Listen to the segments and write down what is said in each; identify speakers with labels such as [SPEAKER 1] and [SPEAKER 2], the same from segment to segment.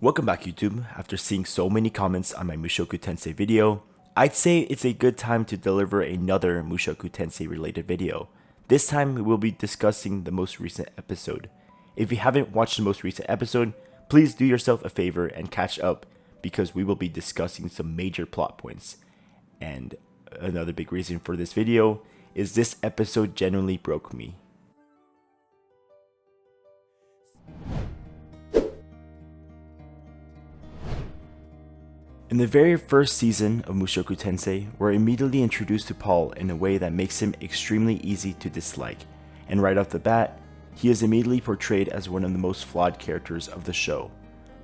[SPEAKER 1] Welcome back YouTube. After seeing so many comments on my Mushoku Tensei video, I'd say it's a good time to deliver another Mushoku Tensei related video. This time we will be discussing the most recent episode. If you haven't watched the most recent episode, please do yourself a favor and catch up because we will be discussing some major plot points. And another big reason for this video is this episode genuinely broke me. In the very first season of Mushoku Tensei, we're immediately introduced to Paul in a way that makes him extremely easy to dislike, and right off the bat, he is immediately portrayed as one of the most flawed characters of the show.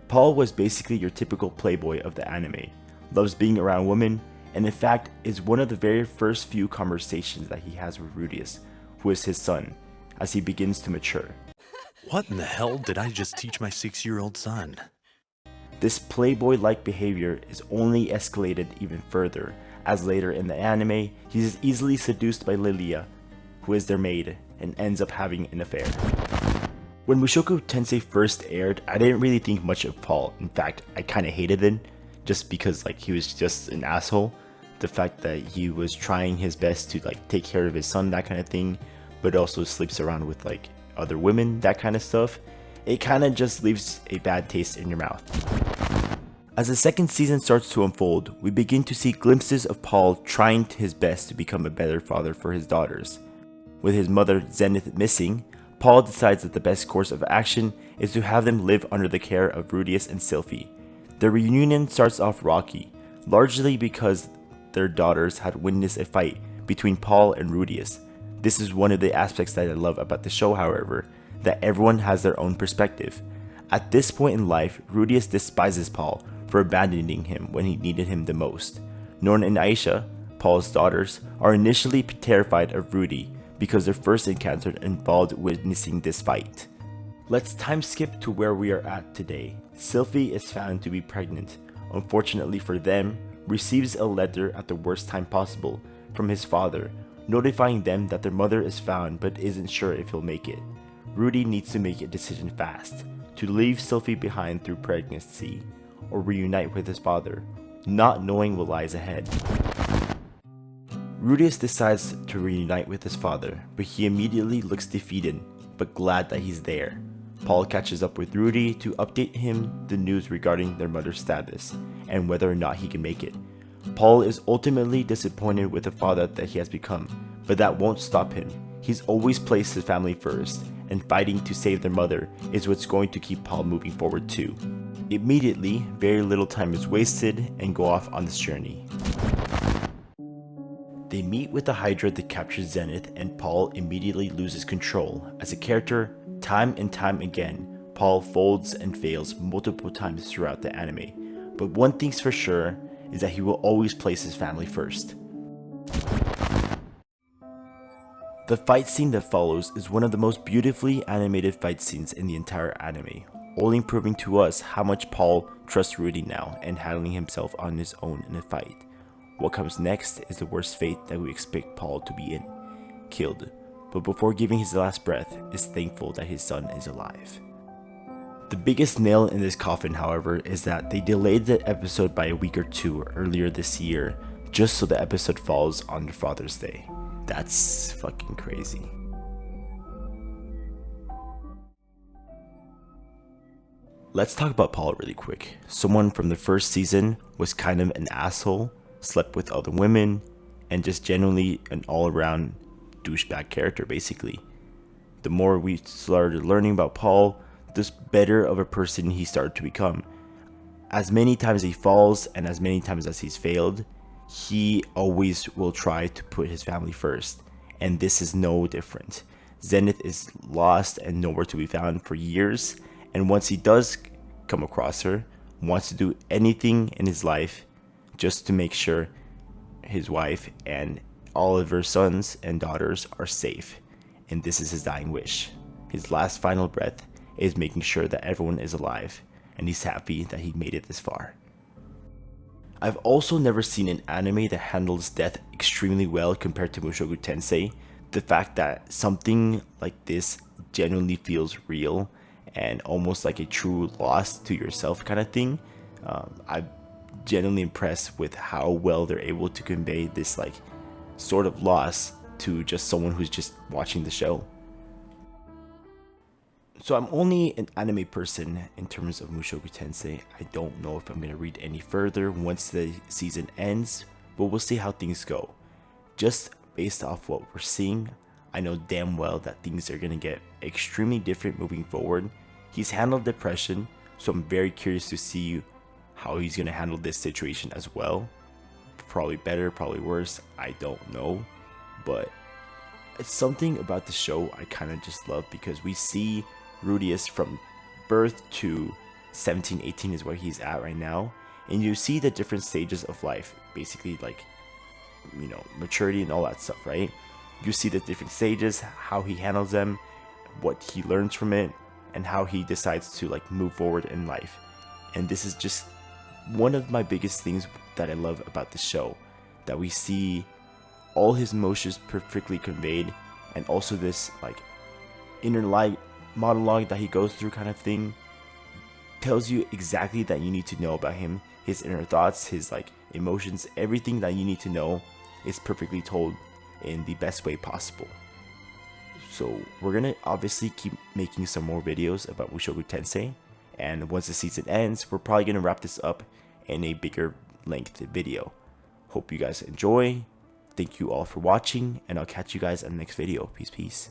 [SPEAKER 1] Paul was basically your typical playboy of the anime, loves being around women, and in fact is one of the very first few conversations that he has with Rudius, who is his son, as he begins to mature.
[SPEAKER 2] What in the hell did I just teach my 6-year-old son?
[SPEAKER 1] This playboy-like behavior is only escalated even further, as later in the anime, he is easily seduced by Lilia, who is their maid, and ends up having an affair. When Mushoku Tensei first aired, I didn't really think much of Paul. In fact, I kinda hated him, just because he was just an asshole. The fact that he was trying his best to take care of his son, that kind of thing, but also sleeps around with other women, that kind of stuff. It kinda just leaves a bad taste in your mouth. As the second season starts to unfold, we begin to see glimpses of Paul trying his best to become a better father for his daughters. With his mother Zenith missing, Paul decides that the best course of action is to have them live under the care of Rudius and Sylphie. Their reunion starts off rocky, largely because their daughters had witnessed a fight between Paul and Rudius. This is one of the aspects that I love about the show, however, that everyone has their own perspective. At this point in life, Rudius despises Paul for abandoning him when he needed him the most. Norn and Aisha, Paul's daughters, are initially terrified of Rudy because their first encounter involved witnessing this fight. Let's time skip to where we are at today. Sylphie is found to be pregnant. Unfortunately for them, receives a letter at the worst time possible from his father, notifying them that their mother is found but isn't sure if he'll make it. Rudy needs to make a decision fast, to leave Sylphie behind through pregnancy, or reunite with his father, not knowing what lies ahead. Rudius decides to reunite with his father, but he immediately looks defeated, but glad that he's there. Paul catches up with Rudy to update him the news regarding their mother's status, and whether or not he can make it. Paul is ultimately disappointed with the father that he has become, but that won't stop him. He's always placed his family first, and fighting to save their mother is what's going to keep Paul moving forward too. Immediately, very little time is wasted and go off on this journey. They meet with the Hydra that captures Zenith, and Paul immediately loses control. As a character, time and time again, Paul folds and fails multiple times throughout the anime, but one thing's for sure is that he will always place his family first. The fight scene that follows is one of the most beautifully animated fight scenes in the entire anime, only proving to us how much Paul trusts Rudy now and handling himself on his own in a fight. What comes next is the worst fate that we expect Paul to be in, killed, but before giving his last breath is thankful that his son is alive. The biggest nail in this coffin, however, is that they delayed the episode by a week or two earlier this year just so the episode falls on Father's Day. That's fucking crazy. Let's talk about Paul really quick. Someone from the first season was kind of an asshole, slept with other women, and just genuinely an all-around douchebag character basically. The more we started learning about Paul, the better of a person he started to become. As many times he falls and as many times as he's failed, he always will try to put his family first, and this is no different. Zenith is lost and nowhere to be found for years, and once he does come across her, wants to do anything in his life just to make sure his wife and all of her sons and daughters are safe, and this is his dying wish. His last final breath is making sure that everyone is alive, and he's happy that he made it this far. I've also never seen an anime that handles death extremely well compared to Mushoku Tensei. The fact that something like this genuinely feels real and almost like a true loss to yourself kind of thing. I'm genuinely impressed with how well they're able to convey this like sort of loss to just someone who's just watching the show. So I'm only an anime person in terms of Mushoku Tensei. I don't know if I'm going to read any further once the season ends, but we'll see how things go. Just based off what we're seeing, I know damn well that things are going to get extremely different moving forward. He's handled depression, so I'm very curious to see how he's going to handle this situation as well. Probably better, probably worse, I don't know. But it's something about the show I kind of just love, because we see Rudius from birth to 17, 18 is where he's at right now. And you see the different stages of life, basically like, you know, maturity and all that stuff, right? You see the different stages, how he handles them, what he learns from it, and how he decides to like move forward in life. And this is just one of my biggest things that I love about the show, that we see all his emotions perfectly conveyed, and also this like inner light monologue that he goes through kind of thing tells you exactly that you need to know about him, his inner thoughts, his like emotions, everything that you need to know is perfectly told in the best way possible. So we're gonna obviously keep making some more videos about Mushoku Tensei, and once the season ends, we're probably gonna wrap this up in a bigger length video. Hope you guys enjoy. Thank you all for watching, and I'll catch you guys in the next video. Peace.